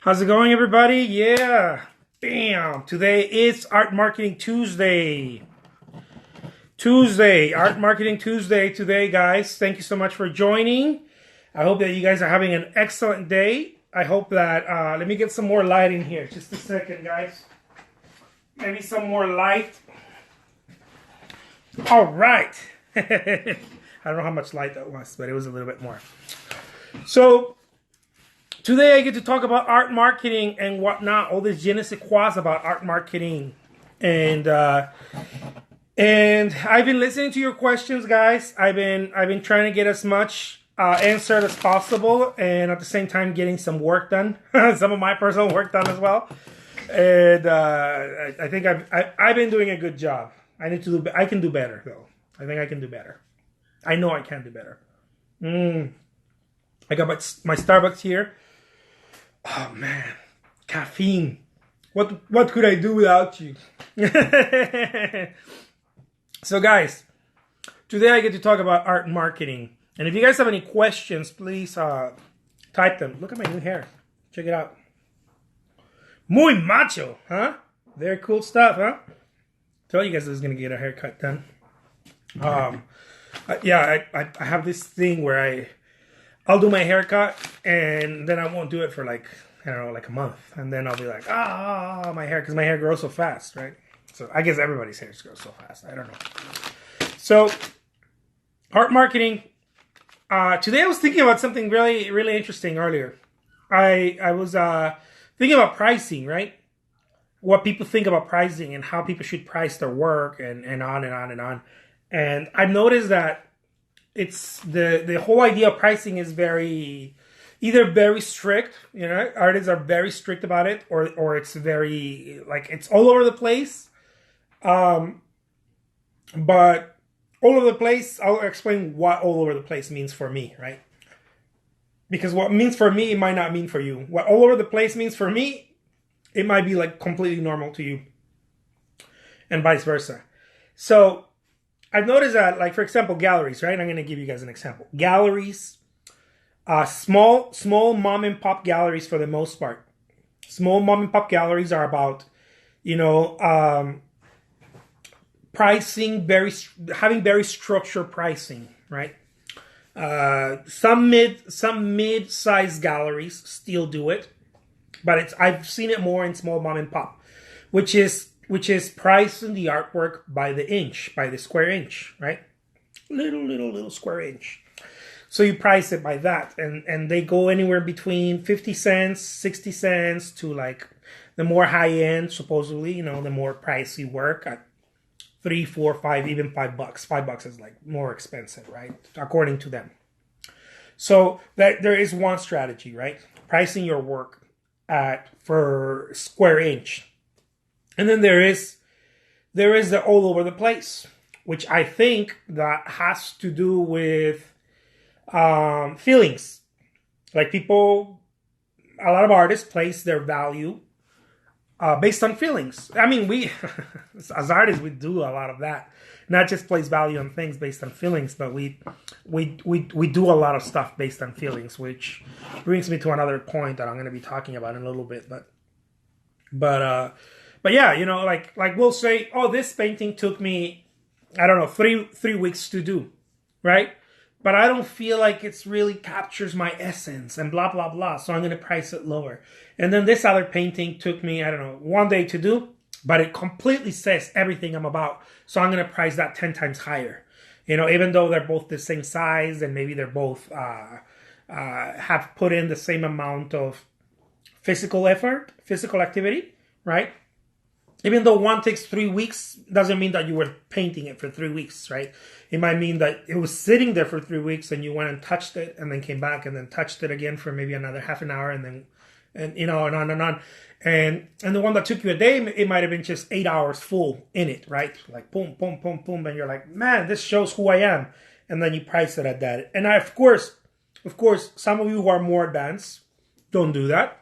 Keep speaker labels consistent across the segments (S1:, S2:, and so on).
S1: How's it going, everybody? Yeah. Bam. Today is Art Marketing Tuesday. Art Marketing Tuesday today, guys. Thank you so much for joining. I hope that you guys are having an excellent day. I hope that, let me get some more light in here. Just a second, guys. Maybe some more light. All right. I don't know how much light that was, but it was a little bit more. So, today I get to talk about art marketing and whatnot, all this je ne sais quoi about art marketing. And I've been listening to your questions, guys. I've been trying to get as much answered as possible, and at the same time getting some work done, some of my personal work done as well. And I think I've been doing a good job. I can do better though. I think I can do better. I know I can do better. I got my Starbucks here. Oh man, caffeine. What could I do without you? So guys, today I get to talk about art marketing. And if you guys have any questions, please type them. Look at my new hair. Check it out. Muy macho, huh? Very cool stuff, huh? Tell you guys I was gonna get a haircut done. Yeah, I have this thing where I'll do my haircut and then I won't do it for like, I don't know, like a month. And then I'll be like, my hair, because my hair grows so fast, right? So I guess everybody's hair grows so fast. I don't know. So, art marketing. Today I was thinking about something really, really interesting earlier. I was thinking about pricing, right? What people think about pricing and how people should price their work and on and on and on. And I've noticed that it's the whole idea of pricing is either very strict, you know, artists are very strict about it, or it's very, like, it's all over the place. But all over the place, I'll explain what all over the place means for me, right? Because what means for me, it might not mean for you. What all over the place means for me, it might be like completely normal to you, and vice versa. So I've noticed that, like, for example, galleries, right? I'm going to give you guys an example. Galleries, small mom and pop galleries for the most part. Small mom and pop galleries are about, you know, pricing, having very structured pricing, right? Some mid-sized galleries still do it, but I've seen it more in small mom and pop, which is pricing the artwork by the inch, by the square inch, right? Little square inch. So you price it by that, and they go anywhere between 50 cents, 60 cents to like the more high end, supposedly, you know, the more pricey work at $3, $4, $5, even $5. $5 is like more expensive, right? According to them. So that there is one strategy, right? Pricing your work for square inch. And then there is the all over the place, which I think that has to do with feelings. Like a lot of artists place their value based on feelings. I mean, we, as artists, we do a lot of that. Not just place value on things based on feelings, but we do a lot of stuff based on feelings, which brings me to another point that I'm going to be talking about in a little bit. But yeah, you know, like we'll say, oh, this painting took me, I don't know, three weeks to do, right? But I don't feel like it's really captures my essence and blah, blah, blah. So I'm going to price it lower. And then this other painting took me, I don't know, 1 day to do, but it completely says everything I'm about. So I'm going to price that 10 times higher. You know, even though they're both the same size and maybe they're both have put in the same amount of physical effort, physical activity, right? Even though one takes 3 weeks, doesn't mean that you were painting it for 3 weeks, right? It might mean that it was sitting there for 3 weeks and you went and touched it and then came back and then touched it again for maybe another half an hour and you know, and on and on. And the one that took you a day, it might have been just 8 hours full in it, right? Like boom, boom, boom, boom. And you're like, man, this shows who I am. And then you price it at that. And of course, some of you who are more advanced don't do that.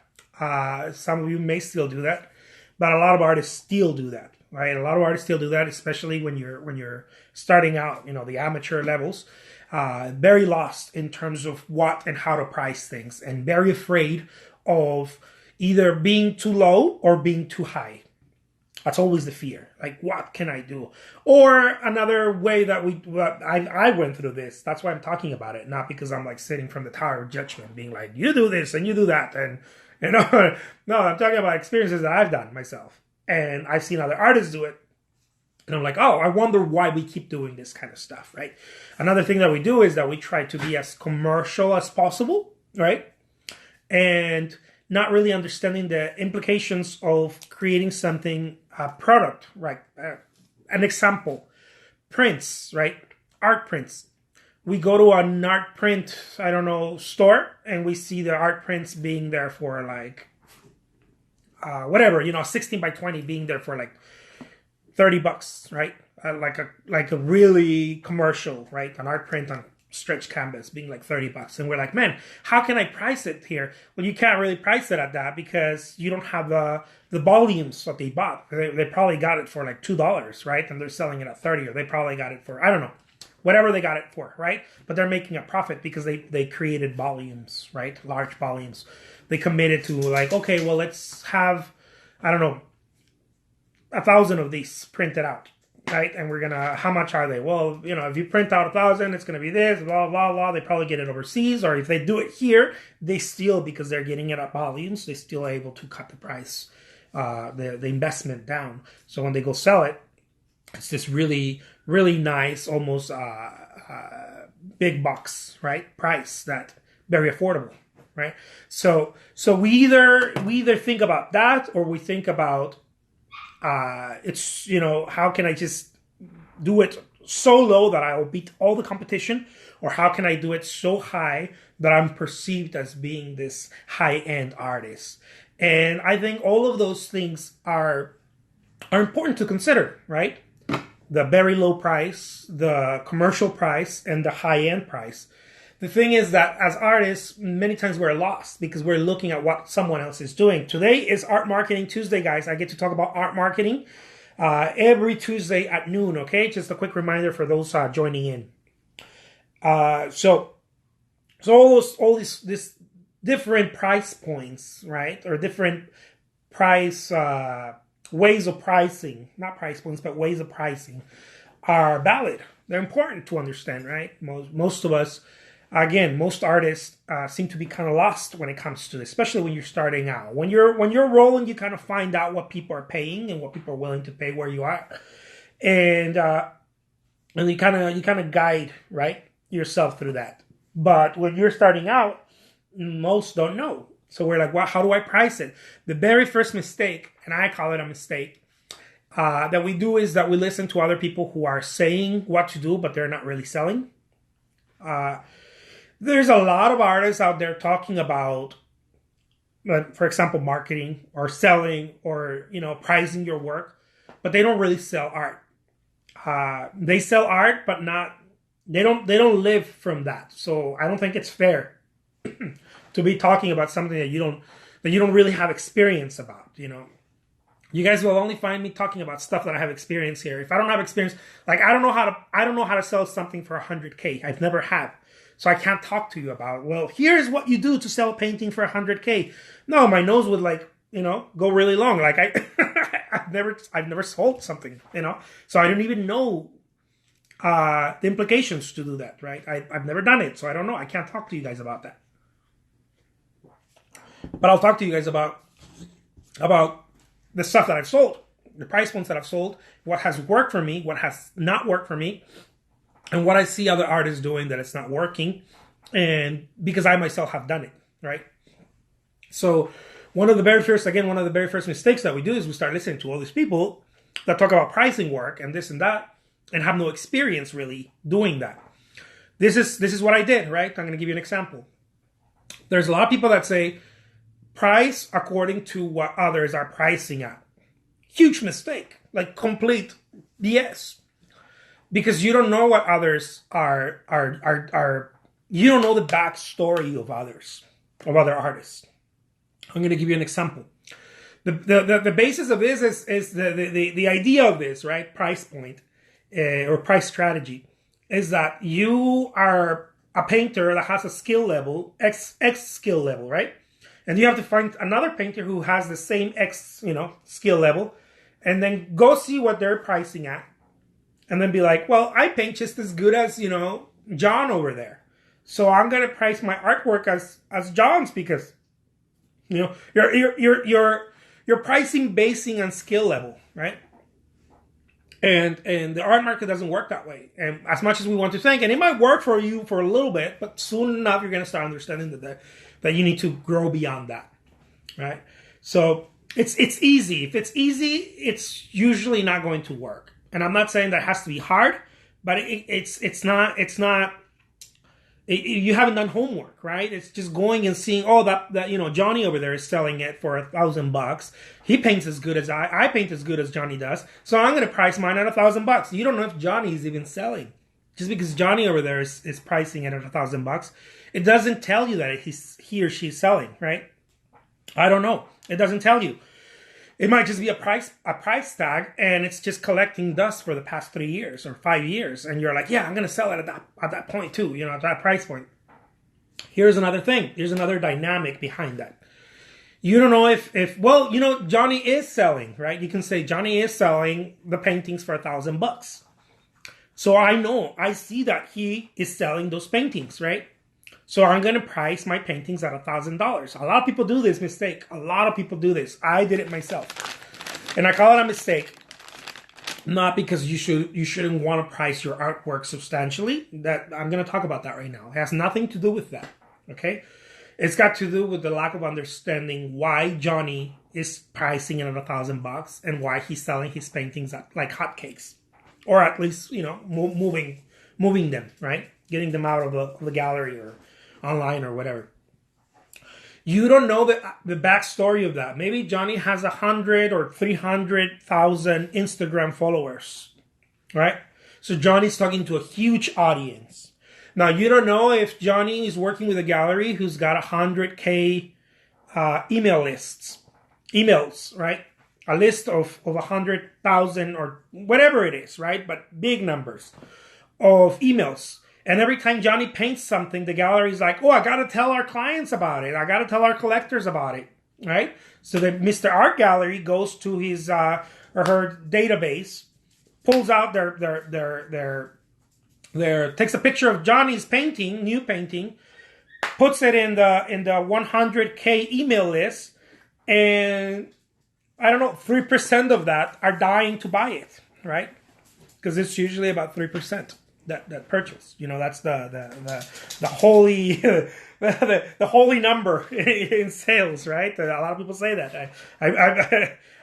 S1: Some of you may still do that. But a lot of artists still do that, right? A lot of artists still do that, especially when you're starting out, you know, the amateur levels. Very lost in terms of what and how to price things, and very afraid of either being too low or being too high. That's always the fear. Like, what can I do? Or another way that I went through this. That's why I'm talking about it. Not because I'm like sitting from the tower of judgment being like, you do this and you do that. And, no, I'm talking about experiences that I've done myself. And I've seen other artists do it. And I'm like, oh, I wonder why we keep doing this kind of stuff, right? Another thing that we do is that we try to be as commercial as possible, right? And not really understanding the implications of creating something, a product, right? An example, prints, right? Art prints. We go to an art print, I don't know, store, and we see the art prints being there for like, whatever, 16 by 20 being there for like $30, right? Like a really commercial, right? An art print on stretch canvas being like $30, and we're like, man, how can I price it here? Well, you can't really price it at that because you don't have the volumes that they bought. They probably got it for like $2, right? And they're selling it at 30, or they probably got it for, I don't know, whatever they got it for, right? But they're making a profit because they created volumes, right? Large volumes. They committed to like, okay, well, let's have, I don't know, 1,000 of these printed out, right? And we're gonna, how much are they? Well, if you print out 1,000, it's gonna be this, blah, blah, blah. They probably get it overseas, or if they do it here, they still, because they're getting it at volumes, they still are able to cut the price, the investment down. So when they go sell it, it's this really, really nice, almost big box, right? Price that very affordable, right? So we either think about that, or we think about it's, how can I just do it so low that I'll beat all the competition? Or how can I do it so high that I'm perceived as being this high-end artist? And I think all of those things are important to consider, right? The very low price, the commercial price, and the high-end price. The thing is that as artists, many times we're lost because we're looking at what someone else is doing. Today is Art Marketing Tuesday, guys. I get to talk about art marketing every Tuesday at noon, okay? Just a quick reminder for those joining in. So all these different price points, right? Or different price ways of pricing, not price points, but ways of pricing are valid. They're important to understand, right? Most of us, again, most artists seem to be kind of lost when it comes to this, especially when you're starting out. When you're rolling, you kind of find out what people are paying and what people are willing to pay where you are, and you kind of guide, right, yourself through that. But when you're starting out, most don't know. So we're like, well, how do I price it? The very first mistake, and I call it a mistake, that we do is that we listen to other people who are saying what to do, but they're not really selling. There's a lot of artists out there talking about, for example, marketing or selling or, pricing your work, but they don't really sell art. They sell art, but they don't live from that. So I don't think it's fair to be talking about something that you don't really have experience about, You guys will only find me talking about stuff that I have experience here. If I don't have experience, like I don't know how to sell something for $100K. I've never have. So I can't talk to you about, well, here's what you do to sell a painting for $100K. No, my nose would go really long. Like I've never sold something, So I don't even know the implications to do that, right? I've never done it, so I don't know. I can't talk to you guys about that. But I'll talk to you guys about the stuff that I've sold, the price points that I've sold, what has worked for me, what has not worked for me, and what I see other artists doing that it's not working, and because I myself have done it, right? So one of the very first mistakes that we do is we start listening to all these people that talk about pricing work and this and that, and have no experience really doing that. This is what I did, right? I'm going to give you an example. There's a lot of people that say, price according to what others are pricing at. Huge mistake, like complete BS. Because you don't know what others are you don't know the backstory of other artists. I'm going to give you an example. The basis of this is the idea of this, right? Price point or price strategy is that you are a painter that has a skill level, X skill level, right? And you have to find another painter who has the same skill level, and then go see what they're pricing at, and then be like, well, I paint just as good as John over there, so I'm gonna price my artwork as John's, because you're pricing basing on skill level, right? And the art market doesn't work that way. And as much as we want to think, and it might work for you for a little bit, but soon enough you're gonna start understanding that you need to grow beyond that, right? So it's easy. If it's easy, it's usually not going to work. And I'm not saying that it has to be hard, but it's not. You haven't done homework, right? It's just going and seeing, that Johnny over there is selling it for $1,000. He paints as good as I paint as good as Johnny does, so I'm going to price mine at $1,000. You don't know if Johnny is even selling. Just because Johnny over there is pricing it at $1,000, it doesn't tell you that he or she's selling, right? I don't know. It doesn't tell you. It might just be a price tag, and it's just collecting dust for the past 3 years or 5 years, and you're like, yeah, I'm gonna sell it at that point too, at that price point. Here's another thing. Here's another dynamic behind that. You don't know if Johnny is selling, right? You can say Johnny is selling the paintings for $1,000. So I see that he is selling those paintings, right? So I'm going to price my paintings at $1,000. A lot of people do this mistake. A lot of people do this. I did it myself. And I call it a mistake. Not because you shouldn't want to price your artwork substantially. That I'm going to talk about that right now. It has nothing to do with that. Okay? It's got to do with the lack of understanding why Johnny is pricing it at $1,000 and why he's selling his paintings at like hotcakes. Or at least, moving them, right? Getting them out of the gallery or online or whatever. You don't know the backstory of that. Maybe Johnny has 100 or 300,000 Instagram followers, right? So Johnny's talking to a huge audience. Now, you don't know if Johnny is working with a gallery who's got 100K emails, right? A list of 100,000 or whatever it is, right? But big numbers of emails. And every time Johnny paints something, the gallery's like, oh, I got to tell our clients about it. I got to tell our collectors about it, right? So the Mr. Art Gallery goes to his or her database, pulls out takes a picture of Johnny's painting, new painting, puts it in the 100K email list, and I don't know, 3% of that are dying to buy it, right? Because it's usually about 3%. That purchase, that's the holy the holy number in sales, right? A lot of people say that.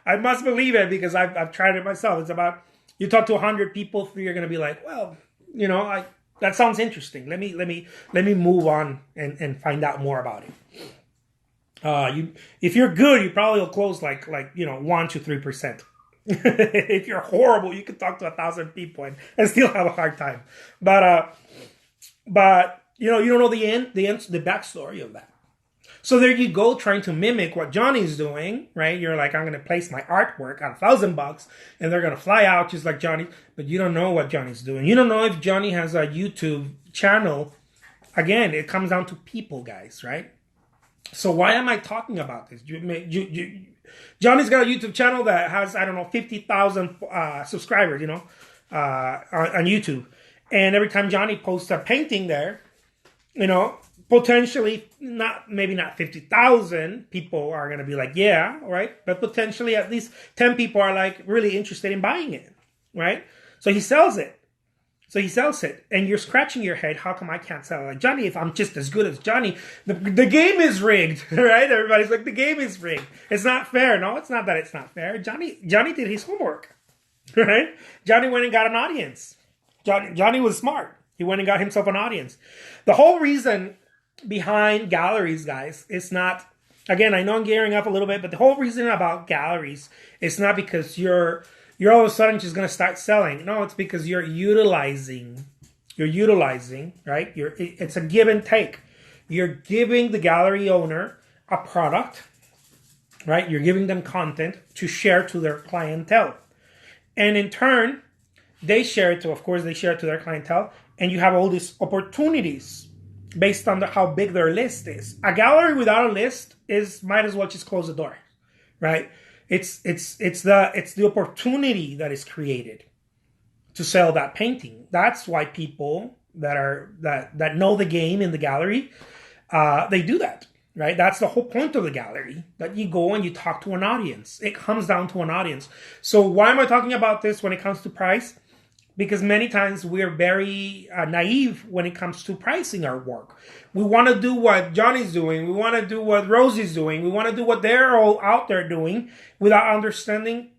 S1: I must believe it because I've tried it myself. It's about, you talk to 100 people, 3 are going to be like, well, that sounds interesting. Let me move on and find out more about it. If you're good, you probably will close like 1 to 3%. If you're horrible, you can talk to 1,000 people and still have a hard time. But you don't know the backstory of that. So there you go, trying to mimic what Johnny's doing, right? You're like, I'm going to place my artwork at $1,000, and they're going to fly out just like Johnny. But you don't know what Johnny's doing. You don't know if Johnny has a YouTube channel. Again, it comes down to people, guys, right? So why am I talking about this? Johnny's got a YouTube channel that has, 50,000 subscribers, on YouTube. And every time Johnny posts a painting there, potentially maybe not 50,000 people are going to be like, yeah, right? But potentially at least 10 people are like really interested in buying it, right? So he sells it. And you're scratching your head, how come I can't sell it like Johnny if I'm just as good as Johnny? The game is rigged, right? Everybody's like, the game is rigged. It's not fair. No, it's not that it's not fair. Johnny did his homework, right? Johnny went and got an audience. Johnny was smart. He went and got himself an audience. The whole reason behind galleries, guys, it's not, again, I know I'm gearing up a little bit, but the whole reason about galleries is not because you're all of a sudden just going to start selling. No, it's because you're utilizing, right? It's a give and take. You're giving the gallery owner a product, right? You're giving them content to share to their clientele. And in turn, they share it to their clientele. And you have all these opportunities based on how big their list is. A gallery without a list is might as well just close the door, right? It's the opportunity that is created to sell that painting. That's why people that know the game in the gallery, they do that, right? That's the whole point of the gallery, that you go and you talk to an audience. It comes down to an audience. So why am I talking about this when it comes to price? Because many times we're very naive when it comes to pricing our work. We want to do what Johnny's doing. We want to do what Rosie's doing. We want to do what they're all out there doing without understanding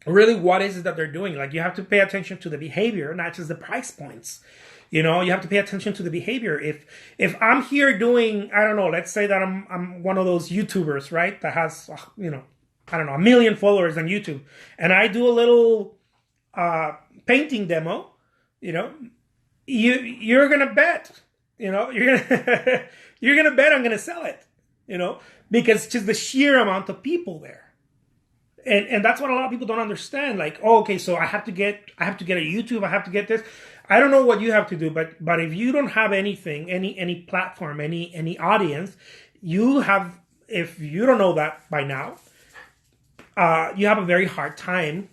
S1: really what is it that they're doing. Like, you have to pay attention to the behavior, not just the price points. You know, you have to pay attention to the behavior. If I'm here doing, I don't know, let's say that I'm one of those YouTubers, right, that has, you know, I don't know, 1 million followers on YouTube, and I do a little painting demo, you know, you're gonna bet, you know, you're gonna you're gonna bet I'm gonna sell it, you know, because just the sheer amount of people there. And that's what a lot of people don't understand. Like, oh, okay, so I have to get a YouTube, I have to get this. I don't know what you have to do, but if you don't have anything, any platform, any audience, you have, if you don't know that by now, you have a very hard time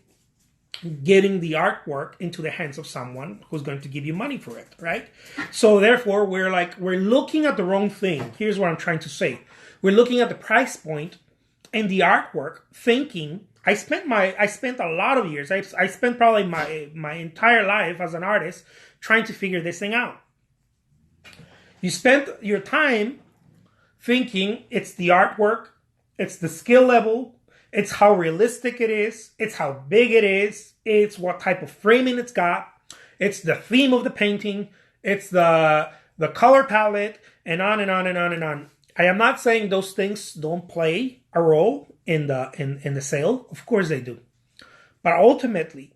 S1: getting the artwork into the hands of someone who's going to give you money for it, right? So therefore, we're looking at the wrong thing. Here's what I'm trying to say. We're looking at the price point and the artwork, thinking, I spent a lot of years, I spent probably my entire life as an artist trying to figure this thing out. You spent your time thinking it's the artwork, it's the skill level, it's how realistic it is, it's how big it is, it's what type of framing it's got, it's the theme of the painting, it's the color palette, and on and on and on and on. I am not saying those things don't play a role in the sale. Of course they do. But ultimately,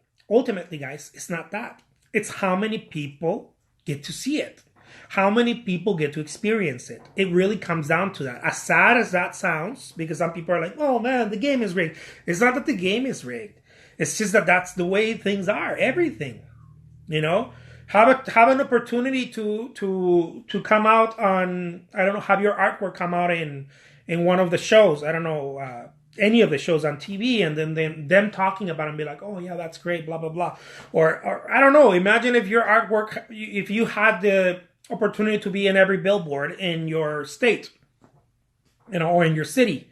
S1: guys, it's not that. It's how many people get to see it. How many people get to experience it. It really comes down to that. As sad as that sounds, because some people are like, oh man, the game is rigged. It's not that the game is rigged. It's just that that's the way things are. Everything. You know? Have an opportunity to come out on, I don't know, have your artwork come out in one of the shows. I don't know, any of the shows on TV, and then them talking about it and be like, oh yeah, that's great, blah, blah, blah. Or I don't know, imagine if your artwork, if you had the opportunity to be in every billboard in your state, you know, or in your city.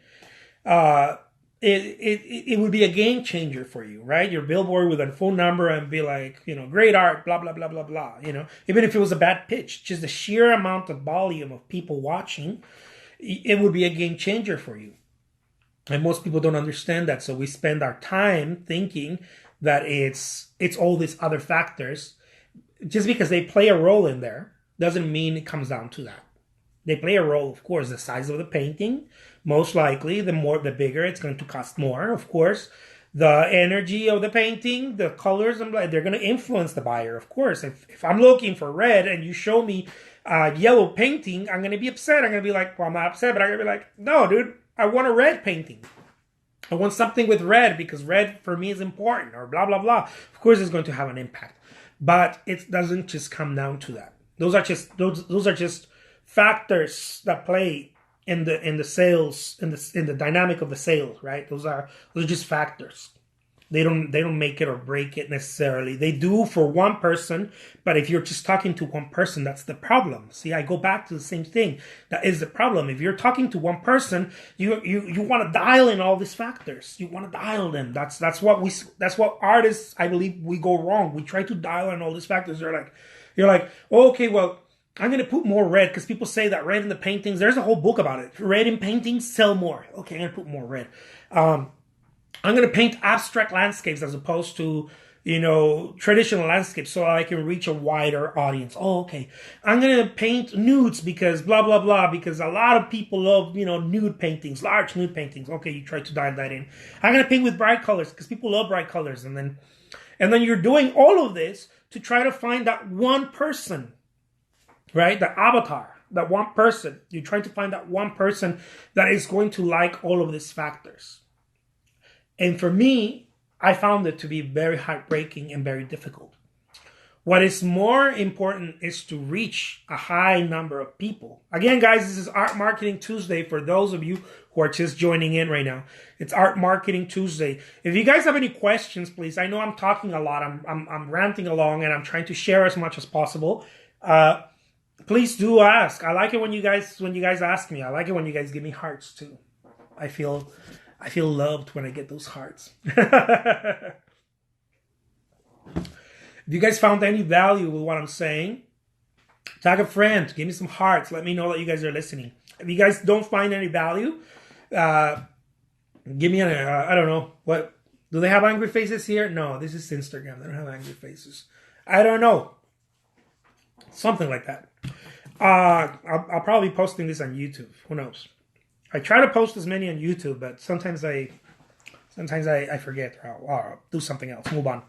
S1: It would be a game changer for you, right? Your billboard with a phone number and be like, you know, great art, blah, blah, blah, blah, blah, you know, even if it was a bad pitch, just the sheer amount of volume of people watching, it would be a game changer for you. And most people don't understand that. So we spend our time thinking that it's all these other factors. Just because they play a role in there doesn't mean it comes down to that. They play a role, of course, the size of the painting. Most likely, the bigger, it's going to cost more, of course. The energy of the painting, the colors, they're going to influence the buyer, of course. If I'm looking for red and you show me yellow painting, I'm going to be upset. I'm going to be like, well, I'm not upset, but I'm going to be like, no, dude, I want a red painting. I want something with red because red for me is important, or blah, blah, blah. Of course, it's going to have an impact. But it doesn't just come down to that. Those are just factors that play in the sales, in the dynamic of the sales, right? Those are just factors. They don't make it or break it necessarily. They do for one person, but if you're just talking to one person, that's the problem. See, I go back to the same thing. That is the problem. If you're talking to one person, you want to dial in all these factors. You want to dial them. That's what artists, I believe, we go wrong. We try to dial in all these factors. You're like, oh, okay, well, I'm going to put more red because people say that red in the paintings, there's a whole book about it. Red in paintings sell more. Okay, I'm going to put more red. I'm going to paint abstract landscapes as opposed to, you know, traditional landscapes so I can reach a wider audience. Oh, okay. I'm going to paint nudes because blah, blah, blah, because a lot of people love, you know, nude paintings, large nude paintings. Okay, you try to dial that in. I'm going to paint with bright colors because people love bright colors. And then you're doing all of this to try to find that one person, right? The avatar, that one person. You're trying to find that one person that is going to like all of these factors. And for me, I found it to be very heartbreaking and very difficult. What is more important is to reach a high number of people. Again, guys, this is Art Marketing Tuesday for those of you who are just joining in right now. It's Art Marketing Tuesday. If you guys have any questions, please. I know I'm talking a lot. I'm ranting along, and I'm trying to share as much as possible. Please do ask. I like it when you guys ask me. I like it when you guys give me hearts too. I feel loved when I get those hearts. If you guys found any value with what I'm saying, tag a friend, give me some hearts, let me know that you guys are listening. If you guys don't find any value, give me I don't know, what, do they have angry faces here? No, this is Instagram, they don't have angry faces. I don't know. Something like that. I'll probably be posting this on YouTube, who knows. I try to post as many on YouTube, but sometimes I forget, or I'll do something else, move on.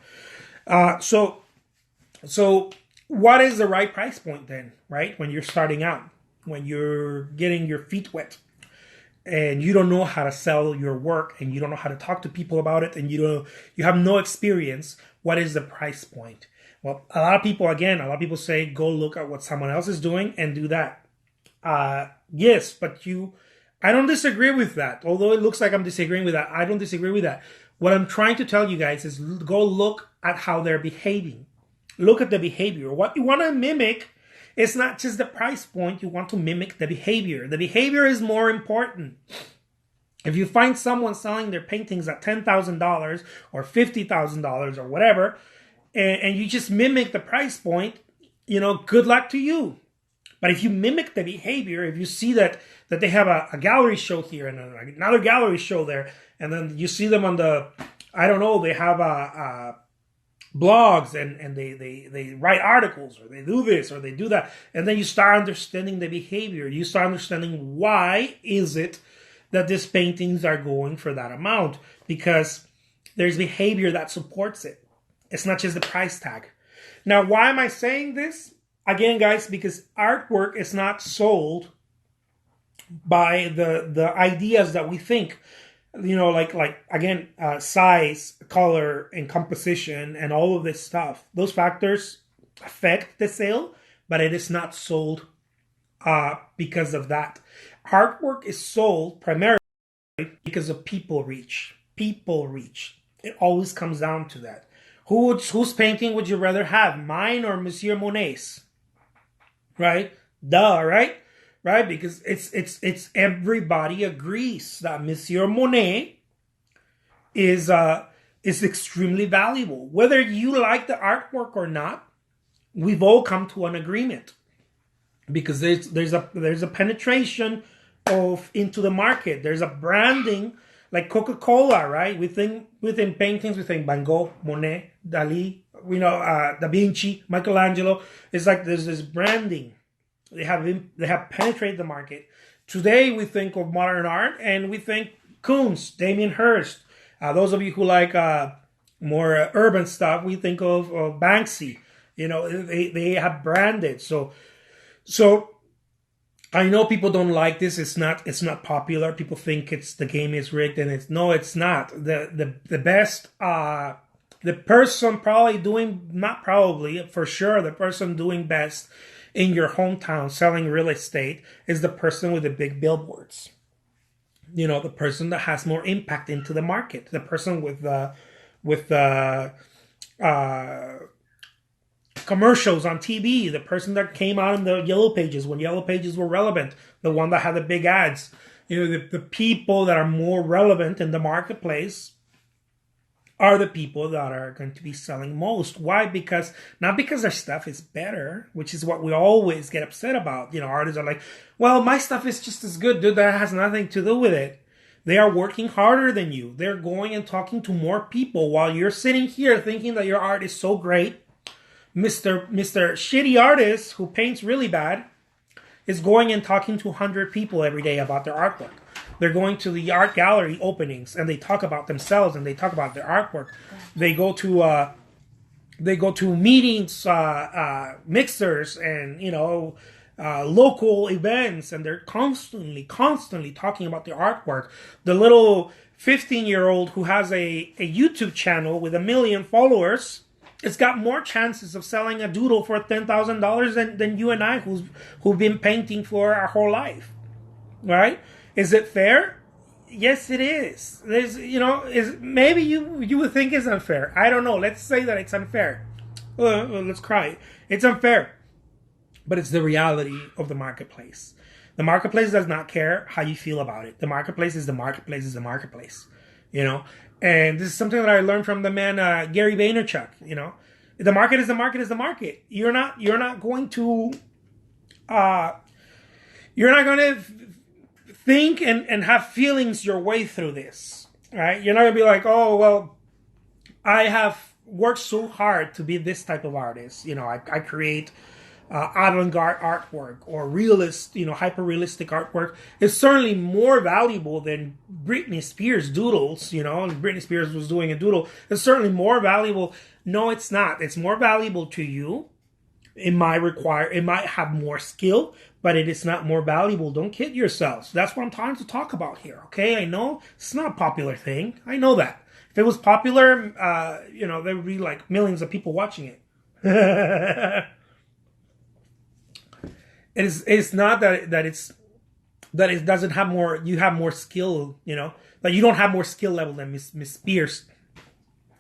S1: So what is the right price point then, right? When you're starting out, when you're getting your feet wet and you don't know how to sell your work and you don't know how to talk to people about it and you have no experience, what is the price point? Well, a lot of people say, go look at what someone else is doing and do that. Yes, but I don't disagree with that. Although it looks like I'm disagreeing with that, I don't disagree with that. What I'm trying to tell you guys is go look at how they're behaving. Look at the behavior. What you want to mimic is not just the price point. You want to mimic the behavior. The behavior is more important. If you find someone selling their paintings at $10,000 or $50,000 or whatever, and you just mimic the price point, good luck to you. But if you mimic the behavior, if you see that they have a gallery show here and another gallery show there, and then you see them on they have blogs and they write articles, or they do this or they do that, and then you start understanding the behavior. You start understanding why is it that these paintings are going for that amount, because there's behavior that supports it. It's not just the price tag. Now, why am I saying this? Again, guys, because artwork is not sold by the ideas that we think. Size, color, and composition, and all of this stuff. Those factors affect the sale, but it is not sold because of that. Artwork is sold primarily because of people reach. People reach. It always comes down to that. Whose painting would you rather have, mine or Monsieur Monet's? Right? Duh, right? Right? Because it's everybody agrees that Monsieur Monet is extremely valuable. Whether you like the artwork or not, we've all come to an agreement, because there's a penetration into the market. There's a branding, like Coca-Cola, right? Within paintings, we think Van Gogh, Monet, Dali, Da Vinci, Michelangelo. It's like there's this branding. They have penetrated the market. Today we think of modern art and we think Koons, Damien Hirst. Those of you who like more urban stuff, we think of Banksy. They have branded. So I know people don't like this. It's not popular. People think the game is rigged, and it's not. The best the person for sure the person doing best in your hometown selling real estate is the person with the big billboards. The person that has more impact into the market. The person with commercials on TV. The person that came out in the Yellow Pages when Yellow Pages were relevant. The one that had the big ads. The people that are more relevant in the marketplace are the people that are going to be selling most. Why? Not because their stuff is better, which is what we always get upset about. Artists are like, well, my stuff is just as good. Dude, that has nothing to do with it. They are working harder than you. They're going and talking to more people while you're sitting here thinking that your art is so great. Mr. Shitty Artist who paints really bad is going and talking to 100 people every day about their artwork. They're going to the art gallery openings and they talk about themselves and they talk about their artwork. They go to meetings, mixers, and local events, and they're constantly talking about their artwork. The little 15-year-old who has a YouTube channel with 1 million followers it's got more chances of selling a doodle for $10,000 than you and I who've been painting for our whole life, right? Is it fair? Yes, it is. There's, maybe you would think it's unfair. I don't know. Let's say that it's unfair. Let's cry. It's unfair, but it's the reality of the marketplace. The marketplace does not care how you feel about it. The marketplace is the marketplace is the marketplace, And this is something that I learned from the man Gary Vaynerchuk. The market is the market is the market. You're not going to think and have feelings your way through this, right? You're not gonna be like, oh well, I have worked so hard to be this type of artist. I create avant-garde artwork or realist, hyper-realistic artwork. It's certainly more valuable than Britney Spears doodles, and Britney Spears was doing a doodle. It's certainly more valuable. No, it's not. It's more valuable to you. It might have more skill, but it is not more valuable. Don't kid yourselves. That's what I'm trying to talk about here, okay? I know it's not a popular thing. I know that. If it was popular, there would be like millions of people watching it. It's not that it doesn't have more. You have more skill, But you don't have more skill level than Miss Spears.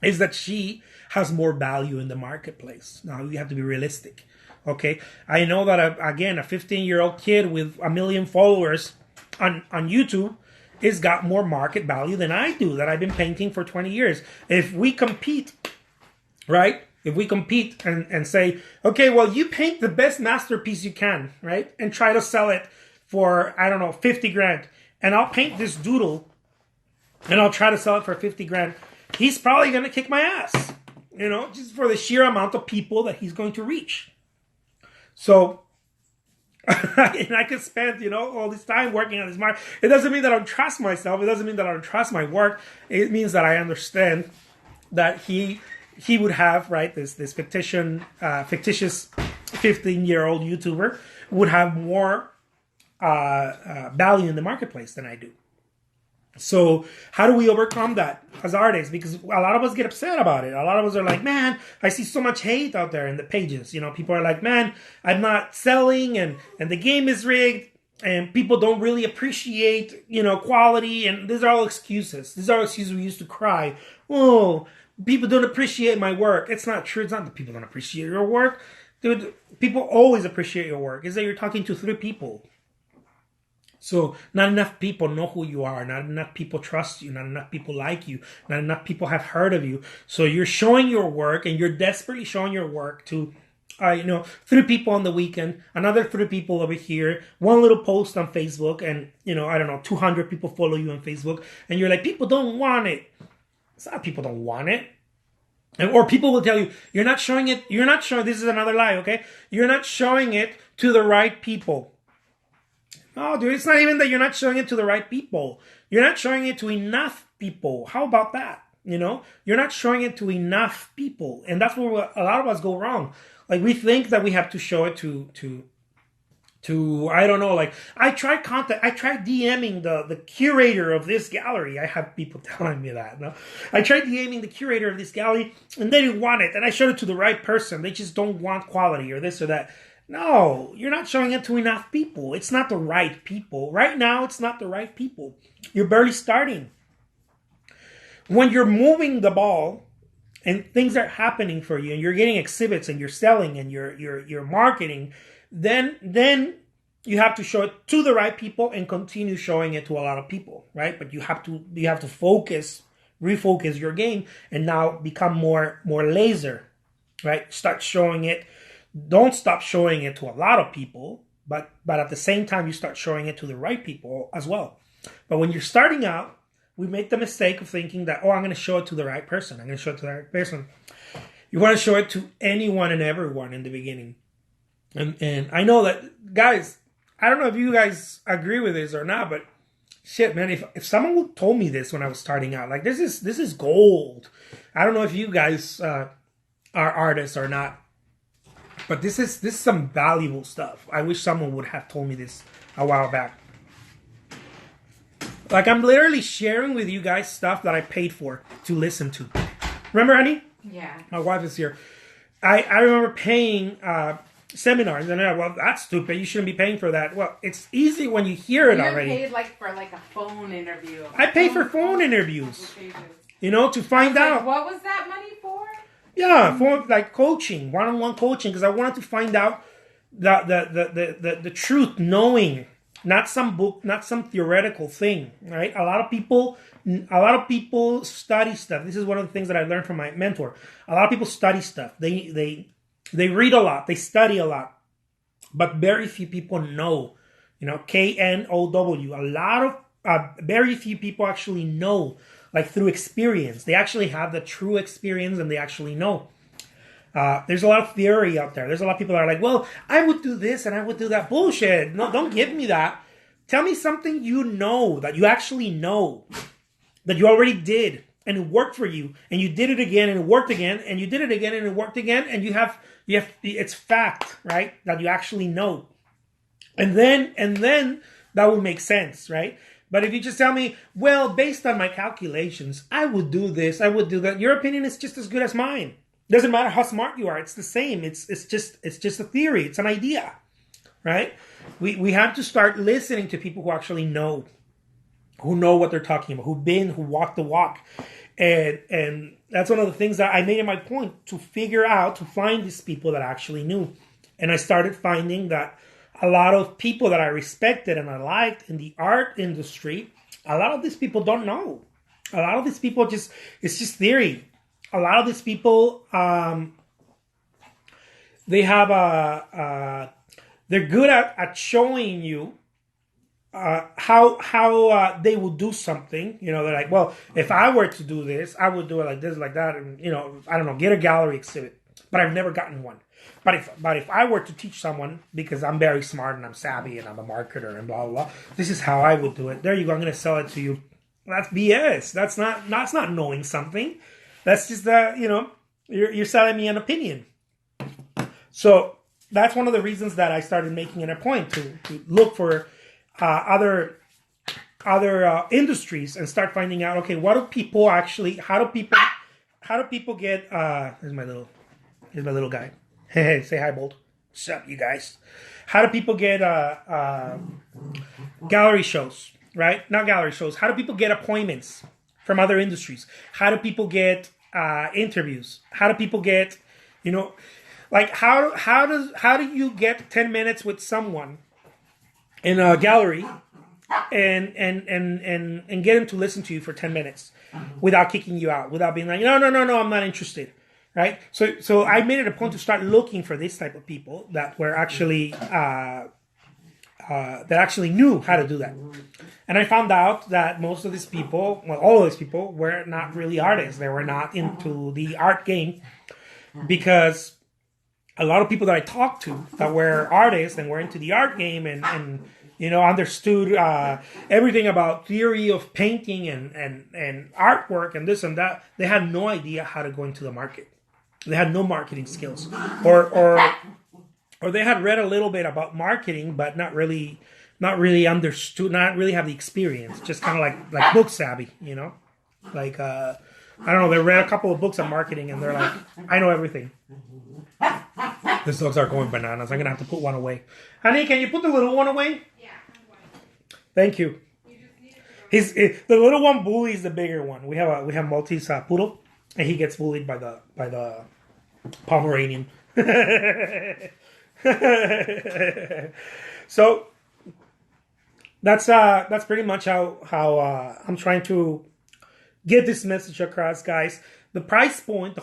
S1: Is that she has more value in the marketplace? Now you have to be realistic, okay? I know that a 15-year-old kid with 1 million followers on YouTube has got more market value than I do. That I've been painting for 20 years. If we compete, right? If we compete and say, okay, well, you paint the best masterpiece you can, right? And try to sell it for, I don't know, 50 grand. And I'll paint this doodle and I'll try to sell it for 50 grand. He's probably going to kick my ass, just for the sheer amount of people that he's going to reach. So, and I could spend, all this time working on this market. It doesn't mean that I don't trust myself. It doesn't mean that I don't trust my work. It means that I understand that he would have, right, this fictitious 15-year-old YouTuber would have more value in the marketplace than I do. So how do we overcome that as artists? Because a lot of us get upset about it. A lot of us are like, man, I see so much hate out there in the pages. People are like, man, I'm not selling and the game is rigged and people don't really appreciate, quality. And these are all excuses. These are excuses we used to cry. Oh, people don't appreciate my work. It's not true. It's not that people don't appreciate your work. Dude, people always appreciate your work. It's that you're talking to 3 people. So not enough people know who you are. Not enough people trust you. Not enough people like you. Not enough people have heard of you. So you're showing your work and you're desperately showing your work to, 3 people on the weekend, another 3 people over here, one little post on Facebook and, 200 people follow you on Facebook. And you're like, people don't want it. It's not people don't want it. Or people will tell you, you're not showing, this is another lie, okay? You're not showing it to the right people. No, dude, it's not even that you're not showing it to the right people. You're not showing it to enough people. How about that? You're not showing it to enough people. And that's where a lot of us go wrong. Like, we think that we have to show it to I don't know, like, I tried DMing the curator of this gallery. I have people telling me that. No? I tried DMing the curator of this gallery, and they didn't want it. And I showed it to the right person. They just don't want quality or this or that. No, you're not showing it to enough people. It's not the right people. Right now, it's not the right people. You're barely starting. When you're moving the ball and things are happening for you and you're getting exhibits and you're selling and you're marketing, then you have to show it to the right people and continue showing it to a lot of people, right? But you have to refocus your game and now become more laser, right? Start showing it. Don't stop showing it to a lot of people, but at the same time, you start showing it to the right people as well. But when you're starting out, we make the mistake of thinking that, I'm going to show it to the right person. I'm going to show it to the right person. You want to show it to anyone and everyone in the beginning. And I know that, guys, I don't know if you guys agree with this or not, but shit, man, if someone told me this when I was starting out, like, this is gold. I don't know if you guys are artists or not. But this is some valuable stuff. I wish someone would have told me this a while back. Like, I'm literally sharing with you guys stuff that I paid for to listen to. Remember, honey?
S2: Yeah.
S1: My wife is here. I remember paying seminars, and well, that's stupid. You shouldn't be paying for that. Well, it's easy when you hear it already.
S2: You paid like for like a phone interview.
S1: I pay for phone interviews. To find out.
S2: What was that money for?
S1: Yeah, for like coaching, one-on-one coaching, because I wanted to find out the truth, knowing, not some book, not some theoretical thing, right? A lot of people study stuff. This is one of the things that I learned from my mentor. A lot of people study stuff. They read a lot, they study a lot, but very few people know. KNOW. A lot of very few people actually know, like through experience. They actually have the true experience, and they actually know. There's a lot of theory out there. There's a lot of people that are like, well, I would do this and I would do that. Bullshit. No, don't give me that. Tell me something you know, that you actually know, that you already did and it worked for you, and you did it again and it worked again, and you did it again and it worked again, and you have it's fact, right? That you actually know. And then that will make sense, right? But if you just tell me, well, based on my calculations, I would do this, I would do that, your opinion is just as good as mine. Doesn't matter how smart you are. It's the same. It's just a theory. It's an idea, right? We have to start listening to people who actually know, who know what they're talking about, who walked the walk, and that's one of the things that I made it my point to find these people that actually knew, and I started finding that a lot of people that I respected and I liked in the art industry, a lot of these people don't know. A lot of these people it's just theory. A lot of these people, they have they're good at showing you how they will do something. They're like, well, if I were to do this, I would do it like this, like that, and I don't know, get a gallery exhibit. But I've never gotten one. But if I were to teach someone, because I'm very smart and I'm savvy and I'm a marketer and blah blah blah, this is how I would do it. There you go. I'm going to sell it to you. That's BS. That's not knowing something. That's just you're selling me an opinion. So that's one of the reasons that I started making it a point to look for other industries and start finding out, okay, what do people actually? How do people get? Here's my little guy. Hey, say hi, Bolt. What's up, you guys? How do people get gallery shows? Right? Not gallery shows. How do people get appointments from other industries? How do people get interviews? How do people get, like how do you get 10 minutes with someone in a gallery and get him to listen to you for 10 minutes without kicking you out, without being like, no, I'm not interested. Right? So I made it a point to start looking for this type of people that were actually that actually knew how to do that. And I found out that most of these people, well, all of these people, were not really artists. They were not into the art game, because a lot of people that I talked to that were artists and were into the art game and understood everything about theory of painting and artwork and this and that, they had no idea how to go into the market. They had no marketing skills, or they had read a little bit about marketing, but not really understood, not really have the experience. Just kind of like book savvy, like I don't know. They read a couple of books on marketing, and they're like, I know everything. These dogs are going bananas. I'm gonna have to put one away. Honey, can you put the little one away?
S2: Yeah.
S1: Thank you. The little one bullies the bigger one. We have Maltese poodle, and he gets bullied by the Pomeranian. So that's pretty much how I'm trying to get this message across, guys. The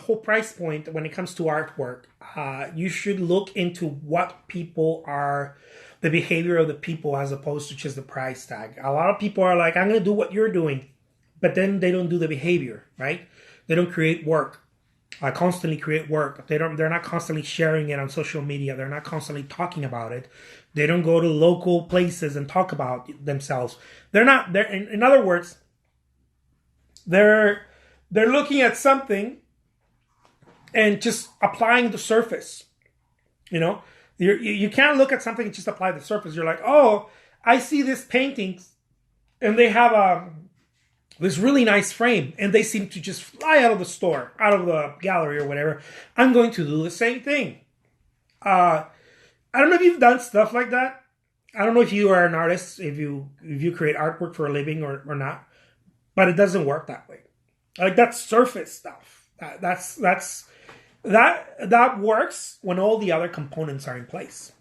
S1: whole price point when it comes to artwork, you should look into what people are, the behavior of the people, as opposed to just the price tag. A lot of people are like, I'm going to do what you're doing, but then they don't do the behavior, right? They don't create work. Constantly create work. They're not constantly sharing it on social media. They're not constantly talking about it. They don't go to local places and talk about themselves. In other words, they're looking at something and just applying the surface. You can't look at something and just apply the surface. You're like, oh, I see this painting, and they have this really nice frame, and they seem to just fly out of the store, out of the gallery or whatever. I'm going to do the same thing. I don't know if you've done stuff like that. I don't know if you are an artist, if you create artwork for a living or not, but it doesn't work that way. Like that's surface stuff. That works when all the other components are in place.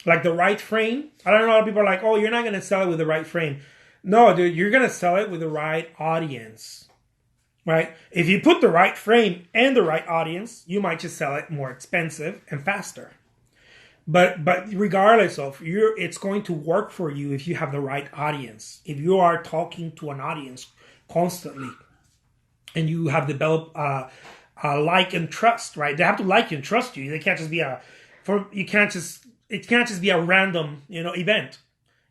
S1: Like the right frame. I don't know, a lot of people are like, oh, you're not going to sell it with the right frame. No, dude, you're going to sell it with the right audience. Right? If you put the right frame and the right audience, you might just sell it more expensive and faster. But regardless of it's going to work for you if you have the right audience. If you are talking to an audience constantly, and you have developed like and trust, right? They have to like you and trust you. They can't just be it can't just be a random event.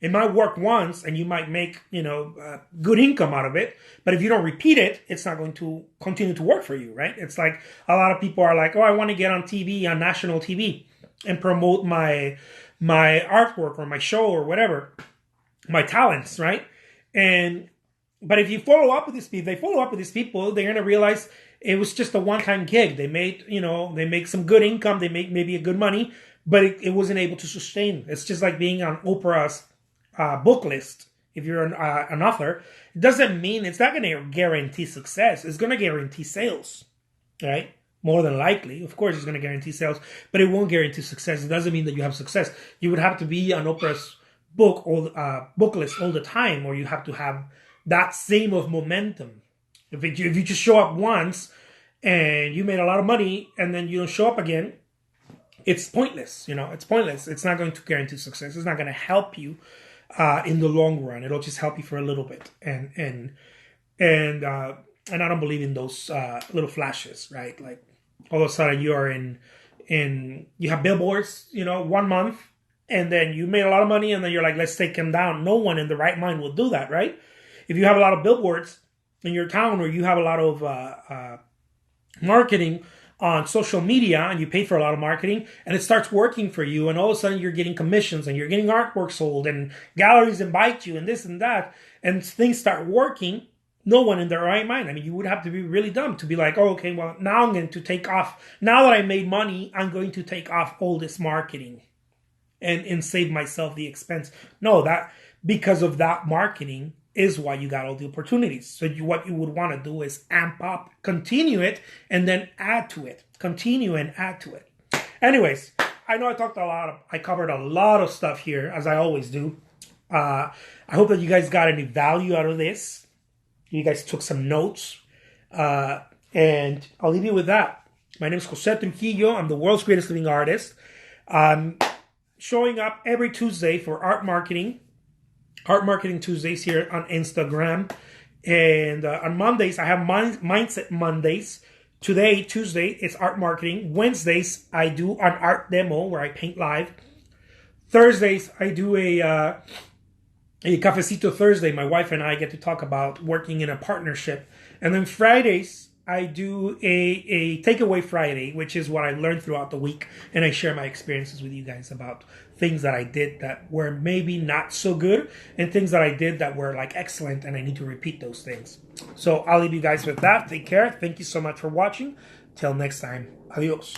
S1: It might work once, and you might make good income out of it. But if you don't repeat it, it's not going to continue to work for you, right? It's like a lot of people are like, oh, I want to get on TV, on national TV, and promote my artwork or my show or whatever, my talents, right? But if you follow up with these people, they're gonna realize it was just a one-time gig. They made they make some good income, they make maybe a good money, but it wasn't able to sustain. It's just like being on Oprah's book list. If you're an author, it doesn't mean it's not going to guarantee success. It's going to guarantee sales, right? More than likely. Of course, it's going to guarantee sales, but it won't guarantee success. It doesn't mean that you have success. You would have to be on Oprah's book list all the time, or you have to have that same of momentum. If you just show up once and you made a lot of money and then you don't show up again, it's pointless. It's pointless. It's not going to guarantee success. It's not going to help you in the long run. It'll just help you for a little bit, and I don't believe in those little flashes, right? Like all of a sudden you are you have billboards, 1 month, and then you made a lot of money, and then you're like, let's take them down. No one in the right mind will do that, right? If you have a lot of billboards in your town, or you have a lot of marketing on social media, and you pay for a lot of marketing, and it starts working for you, and all of a sudden you're getting commissions, and you're getting artwork sold, and galleries invite you, and this and that, and things start working, no one in their right mind. I mean, you would have to be really dumb to be like, oh, okay, well, now I'm going to take off. Now that I made money, I'm going to take off all this marketing and save myself the expense. No, that because of that marketing is why you got all the opportunities. So what you would want to do is amp up, continue it, and then add to it. Continue and add to it. Anyways, I know I covered a lot of stuff here, as I always do. I hope that you guys got any value out of this. You guys took some notes. And I'll leave you with that. My name is Jose Trujillo. I'm the world's greatest living artist. I'm showing up every Tuesday for Art Marketing Tuesdays here on Instagram. And on Mondays, I have Mindset Mondays. Today, Tuesday, it's Art Marketing. Wednesdays, I do an art demo where I paint live. Thursdays, I do a Cafecito Thursday. My wife and I get to talk about working in a partnership. And then Fridays, I do a Takeaway Friday, which is what I learned throughout the week. And I share my experiences with you guys about things that I did that were maybe not so good, and things that I did that were like excellent, and I need to repeat those things. So I'll leave you guys with that. Take care. Thank you so much for watching. Till next time. Adios.